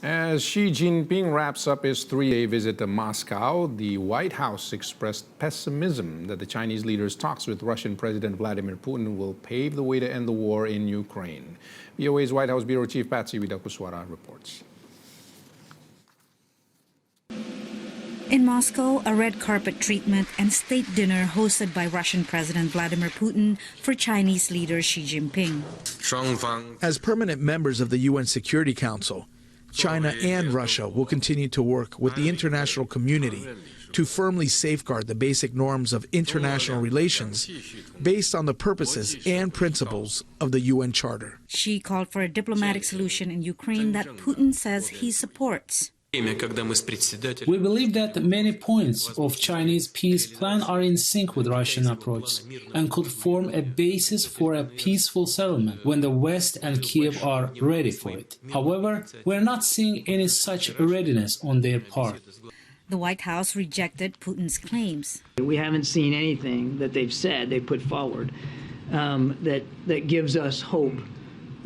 As Xi Jinping wraps up his three-day visit to Moscow, the White House expressed pessimism that the Chinese leader's talks with Russian President Vladimir Putin will pave the way to end the war in Ukraine. VOA's White House Bureau Chief Patsy Widakuswara reports. In Moscow, a red carpet treatment and state dinner hosted by Russian President Vladimir Putin for Chinese leader Xi Jinping. As permanent members of the UN Security Council, China and Russia will continue to work with the international community to firmly safeguard the basic norms of international relations based on the purposes and principles of the UN Charter. Xi called for a diplomatic solution in Ukraine that Putin says he supports. We believe that many points of Chinese peace plan are in sync with Russian approach and could form a basis for a peaceful settlement when the West and Kiev are ready for it. However, we're not seeing any such readiness on their part. The White House rejected Putin's claims. We haven't seen anything that they've said, they put forward, that gives us hope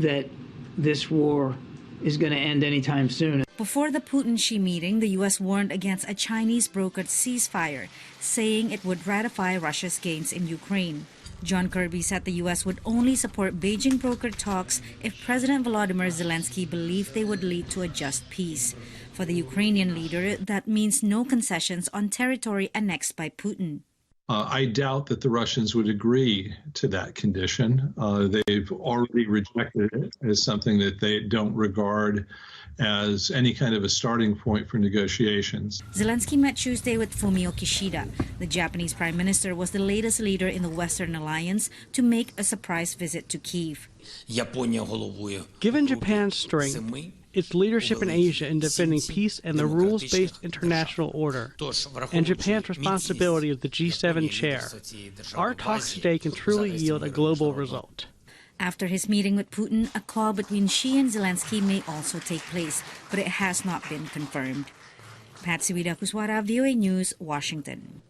that this war is going to end anytime soon. Before the Putin-Xi meeting, the U.S. warned against a Chinese-brokered ceasefire, saying it would ratify Russia's gains in Ukraine. John Kirby said the U.S. would only support Beijing-brokered talks if President Volodymyr Zelensky believed they would lead to a just peace. For the Ukrainian leader, that means no concessions on territory annexed by Putin. I doubt that the Russians would agree to that condition. They've already rejected it as something that they don't regard as any kind of a starting point for negotiations. Zelensky met Tuesday with Fumio Kishida. The Japanese prime minister was the latest leader in the Western alliance to make a surprise visit to Kyiv. Given Japan's strength, its leadership in Asia in defending peace and the rules-based international order, and Japan's responsibility as the G7 chair, our talks today can truly yield a global result. After his meeting with Putin, a call between Xi and Zelensky may also take place, but it has not been confirmed. Patsy Widakuswara, VOA News, Washington.